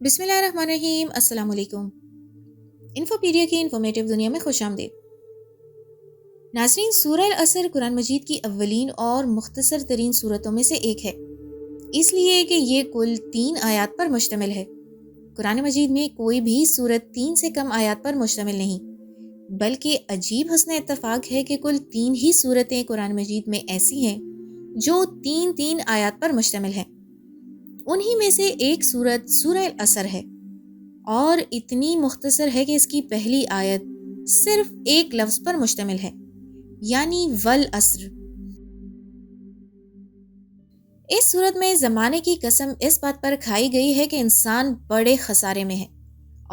بسم اللہ الرحمن الرحیم۔ السلام علیکم۔ انفوپیڈیا کی انفارمیٹیو دنیا میں خوش آمدید۔ ناظرین، سورہ العصر قرآن مجید کی اولین اور مختصر ترین صورتوں میں سے ایک ہے، اس لیے کہ یہ کل 3 آیات پر مشتمل ہے۔ قرآن مجید میں کوئی بھی صورت 3 سے کم آیات پر مشتمل نہیں، بلکہ عجیب حسن اتفاق ہے کہ کل 3 ہی صورتیں قرآن مجید میں ایسی ہیں جو 3 آیات پر مشتمل ہیں۔ انہی میں سے ایک صورت سورہ العصر ہے، اور اتنی مختصر ہے کہ اس کی پہلی آیت صرف ایک لفظ پر مشتمل ہے، یعنی والعصر۔ اس صورت میں زمانے کی قسم اس بات پر کھائی گئی ہے کہ انسان بڑے خسارے میں ہے،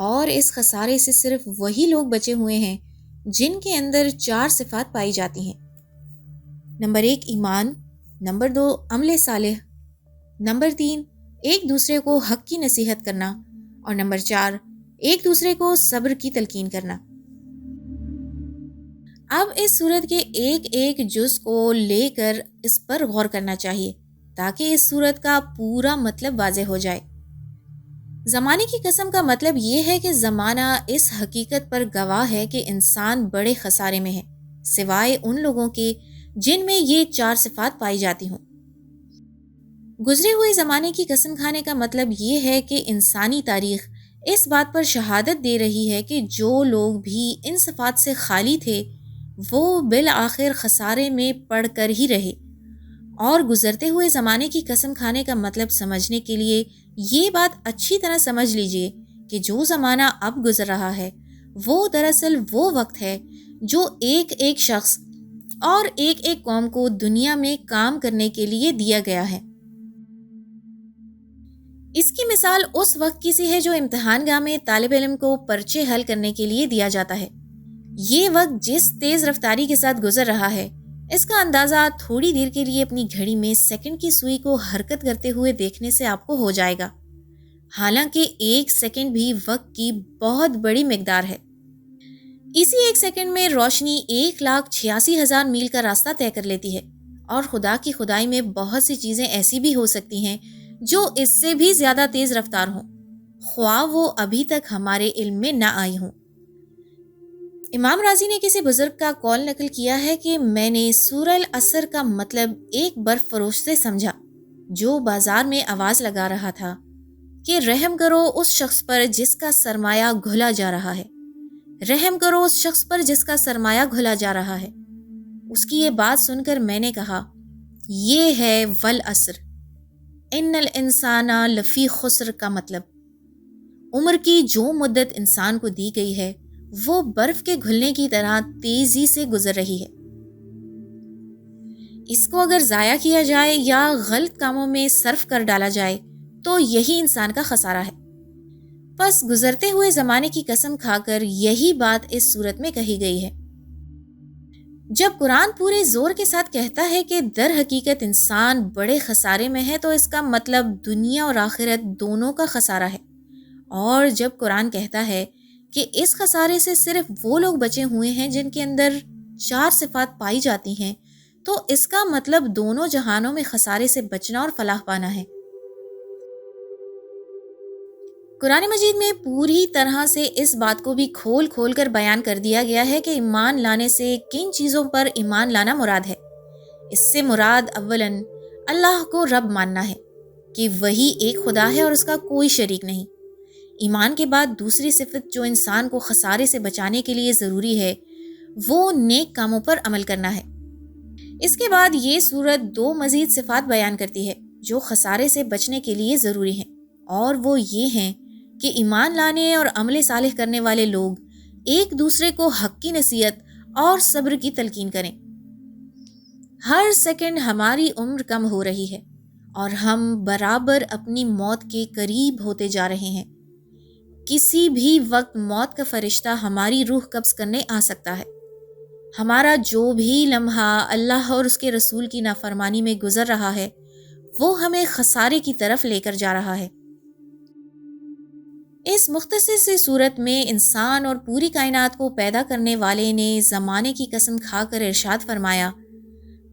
اور اس خسارے سے صرف وہی لوگ بچے ہوئے ہیں جن کے اندر 4 صفات پائی جاتی ہیں۔ نمبر 1 ایمان، نمبر 2 عمل صالح، نمبر 3 ایک دوسرے کو حق کی نصیحت کرنا، اور نمبر 4 ایک دوسرے کو صبر کی تلقین کرنا۔ اب اس صورت کے ایک ایک جز کو لے کر اس پر غور کرنا چاہیے تاکہ اس صورت کا پورا مطلب واضح ہو جائے۔ زمانے کی قسم کا مطلب یہ ہے کہ زمانہ اس حقیقت پر گواہ ہے کہ انسان بڑے خسارے میں ہے، سوائے ان لوگوں کے جن میں یہ 4 صفات پائی جاتی ہوں۔ گزرے ہوئے زمانے کی قسم کھانے کا مطلب یہ ہے کہ انسانی تاریخ اس بات پر شہادت دے رہی ہے کہ جو لوگ بھی ان صفات سے خالی تھے وہ بالآخر خسارے میں پڑ کر ہی رہے۔ اور گزرتے ہوئے زمانے کی قسم کھانے کا مطلب سمجھنے کے لیے یہ بات اچھی طرح سمجھ لیجئے کہ جو زمانہ اب گزر رہا ہے وہ دراصل وہ وقت ہے جو ایک ایک شخص اور ایک ایک قوم کو دنیا میں کام کرنے کے لیے دیا گیا ہے۔ اس کی مثال اس وقت کی سی ہے جو امتحان گاہ میں طالب علم کو پرچے حل کرنے کے لیے دیا جاتا ہے۔ یہ وقت جس تیز رفتاری کے ساتھ گزر رہا ہے، اس کا اندازہ تھوڑی دیر کے لیے اپنی گھڑی میں سیکنڈ کی سوئی کو حرکت کرتے ہوئے دیکھنے سے آپ کو ہو جائے گا، حالانکہ 1 سیکنڈ بھی وقت کی بہت بڑی مقدار ہے۔ اسی 1 سیکنڈ میں روشنی 1,86,000 میل کا راستہ طے کر لیتی ہے، اور خدا کی خدائی میں بہت سی چیزیں ایسی بھی ہو سکتی ہیں جو اس سے بھی زیادہ تیز رفتار ہوں، خواہ وہ ابھی تک ہمارے علم میں نہ آئی ہوں۔ امام راضی نے کسی بزرگ کا قول نقل کیا ہے کہ میں نے سورہ العصر کا مطلب ایک برف فروش سے سمجھا جو بازار میں آواز لگا رہا تھا کہ رحم کرو اس شخص پر جس کا سرمایہ گھلا جا رہا ہے، رحم کرو اس شخص پر جس کا سرمایہ گھلا جا رہا ہے۔ اس کی یہ بات سن کر میں نے کہا، یہ ہے والعصر ان الانسان لفی خسر کا مطلب۔ عمر کی جو مدت انسان کو دی گئی ہے وہ برف کے گھلنے کی طرح تیزی سے گزر رہی ہے۔ اس کو اگر ضائع کیا جائے یا غلط کاموں میں صرف کر ڈالا جائے تو یہی انسان کا خسارہ ہے۔ بس گزرتے ہوئے زمانے کی قسم کھا کر یہی بات اس صورت میں کہی گئی ہے۔ جب قرآن پورے زور کے ساتھ کہتا ہے کہ در حقیقت انسان بڑے خسارے میں ہے تو اس کا مطلب دنیا اور آخرت دونوں کا خسارہ ہے، اور جب قرآن کہتا ہے کہ اس خسارے سے صرف وہ لوگ بچے ہوئے ہیں جن کے اندر 4 صفات پائی جاتی ہیں تو اس کا مطلب دونوں جہانوں میں خسارے سے بچنا اور فلاح پانا ہے۔ قرآن مجید میں پوری طرح سے اس بات کو بھی کھول کھول کر بیان کر دیا گیا ہے کہ ایمان لانے سے کن چیزوں پر ایمان لانا مراد ہے۔ اس سے مراد اولاً اللہ کو رب ماننا ہے کہ وہی ایک خدا ہے اور اس کا کوئی شریک نہیں۔ ایمان کے بعد دوسری صفت جو انسان کو خسارے سے بچانے کے لیے ضروری ہے وہ نیک کاموں پر عمل کرنا ہے۔ اس کے بعد یہ سورت 2 مزید صفات بیان کرتی ہے جو خسارے سے بچنے کے لیے ضروری ہیں، اور وہ یہ ہیں کہ ایمان لانے اور عمل صالح کرنے والے لوگ ایک دوسرے کو حق کی نصیحت اور صبر کی تلقین کریں۔ ہر سیکنڈ ہماری عمر کم ہو رہی ہے اور ہم برابر اپنی موت کے قریب ہوتے جا رہے ہیں۔ کسی بھی وقت موت کا فرشتہ ہماری روح قبض کرنے آ سکتا ہے۔ ہمارا جو بھی لمحہ اللہ اور اس کے رسول کی نافرمانی میں گزر رہا ہے وہ ہمیں خسارے کی طرف لے کر جا رہا ہے۔ اس مختصر سی صورت میں انسان اور پوری کائنات کو پیدا کرنے والے نے زمانے کی قسم کھا کر ارشاد فرمایا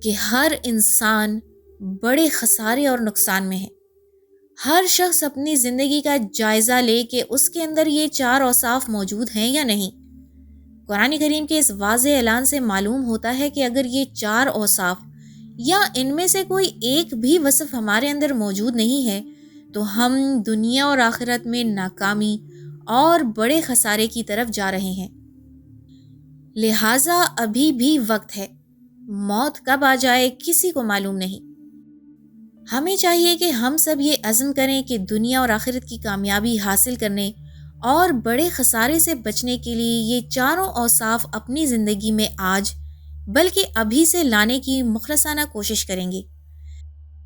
کہ ہر انسان بڑے خسارے اور نقصان میں ہے۔ ہر شخص اپنی زندگی کا جائزہ لے کہ اس کے اندر یہ 4 اوصاف موجود ہیں یا نہیں۔ قرآن کریم کے اس واضح اعلان سے معلوم ہوتا ہے کہ اگر یہ 4 اوصاف یا ان میں سے کوئی ایک بھی وصف ہمارے اندر موجود نہیں ہے تو ہم دنیا اور آخرت میں ناکامی اور بڑے خسارے کی طرف جا رہے ہیں۔ لہٰذا ابھی بھی وقت ہے، موت کب آ جائے کسی کو معلوم نہیں۔ ہمیں چاہیے کہ ہم سب یہ عزم کریں کہ دنیا اور آخرت کی کامیابی حاصل کرنے اور بڑے خسارے سے بچنے کے لیے یہ 4 اوصاف اپنی زندگی میں آج بلکہ ابھی سے لانے کی مخلصانہ کوشش کریں گے۔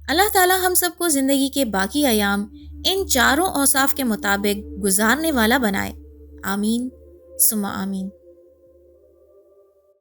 اللہ تعالی ہم سب کو زندگی کے باقی ایام ان 4 اوصاف کے مطابق گزارنے والا بنائے۔ آمین ثم آمین۔